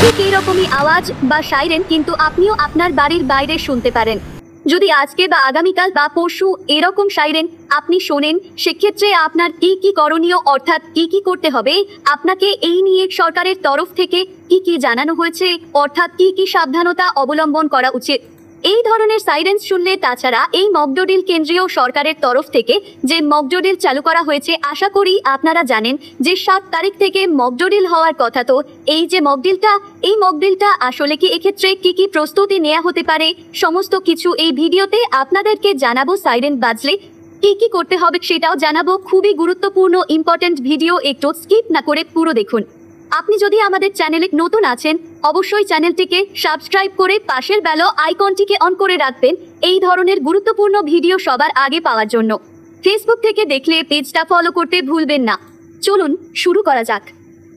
ঠিক এইরকমই আওয়াজ বা সাইরেন কিন্তু আপনিও আপনার বাড়ির বাইরে শুনতে পারেন। যদি আজকে বা আগামীকাল বা পরশু এরকম সাইরেন আপনি শোনেন, সেক্ষেত্রে আপনার কি কি করণীয়, অর্থাৎ কি কি করতে হবে, আপনাকে এই নিয়ে সরকারের তরফ থেকে কি কি জানানো হয়েছে, অর্থাৎ কি কি সাবধানতা অবলম্বন করা উচিত এই ধরনের সাইরেন্স শুনলে। তাছাড়া এই মকড্রিল কেন্দ্রীয় সরকারের তরফ থেকে যে মকড্রিল চালু করা হয়েছে, আশা করি আপনারা জানেন যে 7 তারিখ থেকে মকড্রিল হওয়ার কথা। তো এই যে মকড্রিলটা আসলে কি এক্ষেত্রে কি কি প্রস্তুতি নেওয়া হতে পারে, সমস্ত কিছু এই ভিডিওতে আপনাদেরকে জানাবো। সাইরেন বাজলে কি কি করতে হবে সেটাও জানাবো। খুবই গুরুত্বপূর্ণ ইম্পর্টেন্ট ভিডিও, একটু স্কিপ না করে পুরো দেখুন। আপনি যদি আমাদের চ্যানেলে নতুন আছেন, অবশ্যই চ্যানেলটিকে সাবস্ক্রাইব করে পাশের বেল আইকনটিকে অন করে রাখবেন এই ধরনের গুরুত্বপূর্ণ ভিডিও সবার আগে পাওয়ার জন্য। ফেসবুক থেকে দেখলে পেজটা ফলো করতে ভুলবেন না। চলুন শুরু করা যাক।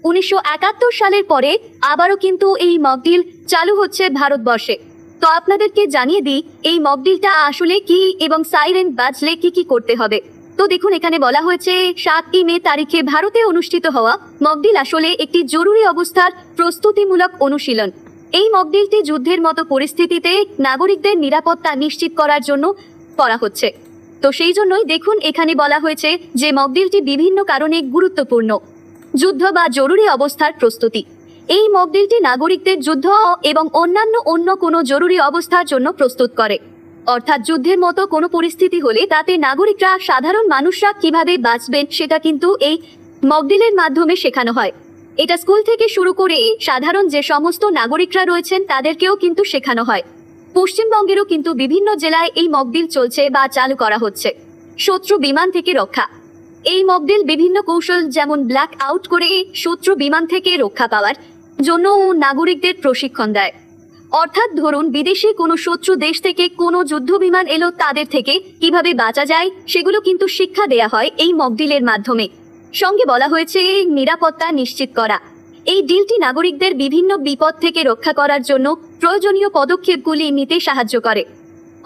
1971 সালের পরে আবারও কিন্তু এই মকড্রিল চালু হচ্ছে ভারতবর্ষে। তো আপনাদেরকে জানিয়ে দিই এই মকড্রিলটা আসলে কি এবং সাইরেন বাজলে কি কি করতে হবে। তো দেখুন, এখানে বলা হয়েছে 7 মে তারিখে ভারতে অনুষ্ঠিত হওয়া মকড্রিল আসলে একটি জরুরি অবস্থার প্রস্তুতিমূলক অনুশীলন। এই মকড্রিলটি যুদ্ধের মতো পরিস্থিতিতে নাগরিকদের নিরাপত্তা নিশ্চিত করার জন্য করা হচ্ছে। তো সেই জন্যই দেখুন এখানে বলা হয়েছে যে মকড্রিলটি বিভিন্ন কারণে গুরুত্বপূর্ণ। যুদ্ধ বা জরুরি অবস্থার প্রস্তুতি। এই মকড্রিলটি নাগরিকদের যুদ্ধ এবং অন্য কোনো জরুরি অবস্থার জন্য প্রস্তুত করে। অর্থাৎ যুদ্ধের মতো কোনো পরিস্থিতি হলে তাতে নাগরিকরা, সাধারণ মানুষরা কিভাবে বাঁচবেন সেটা কিন্তু এই মকড্রিলের মাধ্যমে শেখানো হয়। এটা স্কুল থেকে শুরু করে সাধারণ যে সমস্ত নাগরিকরা রয়েছেন তাদেরকেও কিন্তু শেখানো হয়। পশ্চিমবঙ্গেরও কিন্তু বিভিন্ন জেলায় এই মকড্রিল চলছে বা চালু করা হচ্ছে। শত্রু বিমান থেকে রক্ষা। এই মকড্রিল বিভিন্ন কৌশল যেমন ব্ল্যাক আউট করে শত্রু বিমান থেকে রক্ষা পাওয়ার জন্য নাগরিকদের প্রশিক্ষণ দেয়। অর্থাৎ ধরুন বিদেশি কোনো শত্রু দেশ থেকে কোনো যুদ্ধ বিমান এলো, তাদের থেকে কিভাবে বাঁচা যায় সেগুলো কিন্তু শিক্ষা দেয়া হয় এই মকড্রিলের মাধ্যমে। সঙ্গে বলা হয়েছে নিরাপত্তা নিশ্চিত করা। এই ড্রিলটি নাগরিকদের বিভিন্ন বিপদ থেকে রক্ষা করার জন্য প্রয়োজনীয় পদক্ষেপগুলি নিতে সাহায্য করে।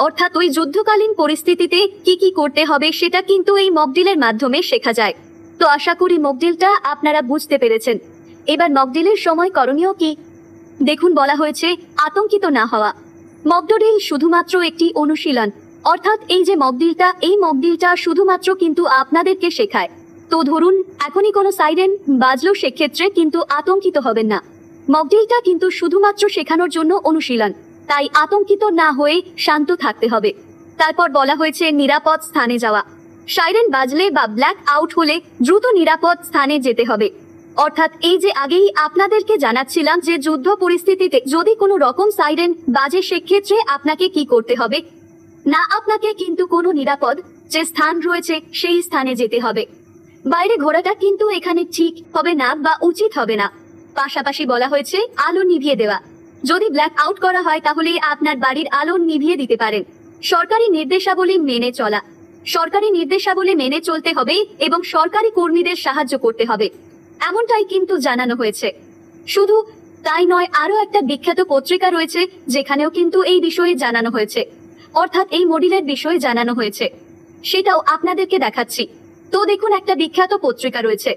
অর্থাৎ ওই যুদ্ধকালীন পরিস্থিতিতে কি কি করতে হবে সেটা কিন্তু এই মকড্রিলের মাধ্যমে শেখা যায়। তো আশা করি মকড্রিলটা আপনারা বুঝতে পেরেছেন। এবার মকড্রিলের সময় করণীয় কি দেখুন, বলা হয়েছে আতঙ্কিত না হওয়া। মকড্রিল শুধুমাত্র একটি অনুশীলন। অর্থাৎ এই যে মকড্রিলটা শুধুমাত্র কিন্তু আপনাদেরকে শেখায়। তো ধরুন এখনই কোনো সাইরেন বাজলো, সেক্ষেত্রে কিন্তু আতঙ্কিত হবেন না। মকড্রিলটা কিন্তু শুধুমাত্র শেখানোর জন্য অনুশীলন, তাই আতঙ্কিত না হয়ে শান্ত থাকতে হবে। তারপর বলা হয়েছে নিরাপদ স্থানে যাওয়া। সাইরেন বাজলে বা ব্ল্যাক আউট হলে দ্রুত নিরাপদ স্থানে যেতে হবে। অর্থাৎ এই যে আগেই আপনাদেরকে জানাচ্ছিলাম যে যুদ্ধ পরিস্থিতিতে যদি কোনো রকম সাইরেন বাজে, সেক্ষেত্রে আপনাকে কি করতে হবে না, আপনাকে কিন্তু কোনো নিরাপদ যে স্থান রয়েছে সেই স্থানে যেতে হবে। বাইরে ঘোরাটা কিন্তু এখানে ঠিক হবে না বা উচিত হবে না। পাশাপাশি বলা হয়েছে আলো নিভিয়ে দেওয়া। যদি ব্ল্যাক আউট করা হয় তাহলে আপনার বাড়ির আলো নিভিয়ে দিতে পারেন। সরকারি নির্দেশাবলী মেনে চলা। সরকারি নির্দেশাবলী মেনে চলতে হবে এবং সরকারি কর্মীদের সাহায্য করতে হবে, এমনটাই কিন্তু জানানো হয়েছে। শুধু তাই নয়, আরো একটা বিখ্যাত পত্রিকা রয়েছে যেখানেও কিন্তু এই বিষয়ে জানানো হয়েছে, অর্থাৎ এই মডেলের বিষয়ে জানানো হয়েছে, সেটাও আপনাদেরকে দেখাচ্ছি। তো দেখুন একটা বিখ্যাত পত্রিকা রয়েছে,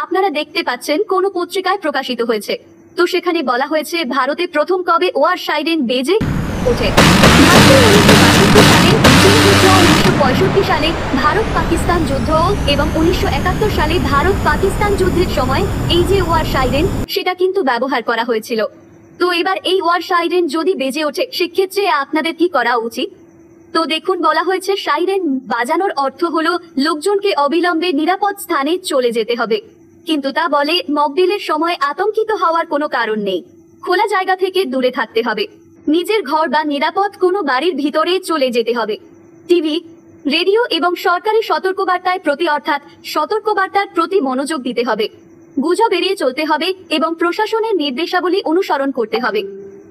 আপনারা দেখতে পাচ্ছেন কোন পত্রিকায় প্রকাশিত হয়েছে। তো সেখানে বলা হয়েছে ভারতে প্রথম কবে ওয়ার সাইরেন বেজে ওঠে। 1965 সালে ভারত পাকিস্তান যুদ্ধ এবং 1971 সালে ভারত পাকিস্তান যুদ্ধের সময় এই যে ওয়ার সাইরেন সেটা কিন্তু ব্যবহার করা হয়েছিল। তো এবার এই ওয়ার সাইরেন যদি বেজে ওঠে সেক্ষেত্রে আপনাদের কি করা উচিত। তো দেখুন বলা হয়েছে সাইরেন বাজানোর অর্থ হলো লোকজনকে অবিলম্বে নিরাপদ স্থানে চলে যেতে হবে। কিন্তু তা বলে মকড্রিলের সময় আতঙ্কিত হওয়ার কোনো কারণ নেই। খোলা জায়গা থেকে দূরে থাকতে হবে। নিজের ঘর বা নিরাপদ কোনো বাড়ির ভিতরে চলে যেতে হবে। টিভি, রেডিও এবং সরকারি সতর্কবার্তার প্রতি মনোযোগ দিতে হবে। গুজব এড়িয়ে চলতে হবে এবং প্রশাসনের নির্দেশাবলী অনুসরণ করতে হবে,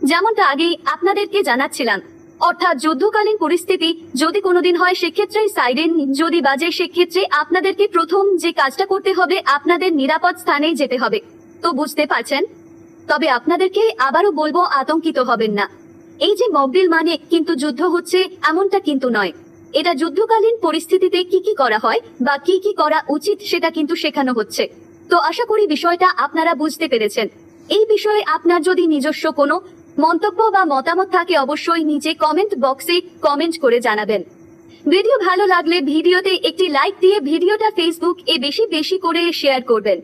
যেমনটা আগেই আপনাদেরকে জানাচ্ছিলাম। অর্থাৎ যুদ্ধকালীন পরিস্থিতি যদি কোনোদিন হয় সেক্ষেত্রে সাইরেন যদি বাজে, সেক্ষেত্রে আপনাদেরকে প্রথম যে কাজটা করতে হবে আপনাদের নিরাপদ স্থানে যেতে হবে। তো বুঝতে পারছেন। তবে আপনাদেরকে আবারও বলবো আতঙ্কিত হবেন না। এই যে মকড্রিল মানে কিন্তু যুদ্ধ হচ্ছে এমনটা কিন্তু নয়। এটা যুদ্ধকালীন পরিস্থিতিতে কি কি করা হয় বা কি কি করা উচিত সেটা কিন্তু শেখানো হচ্ছে। তো আশা করি বিষয়টা আপনারা বুঝতে পেরেছেন। এই বিষয়ে আপনার যদি নিজস্ব কোনো মন্তব্য বা মতামত থাকে অবশ্যই নিচে কমেন্ট বক্সে কমেন্ট করে জানাবেন। ভিডিও ভালো লাগলে ভিডিওতে একটি লাইক দিয়ে ভিডিওটা ফেসবুক এ বেশি বেশি করে শেয়ার করবেন।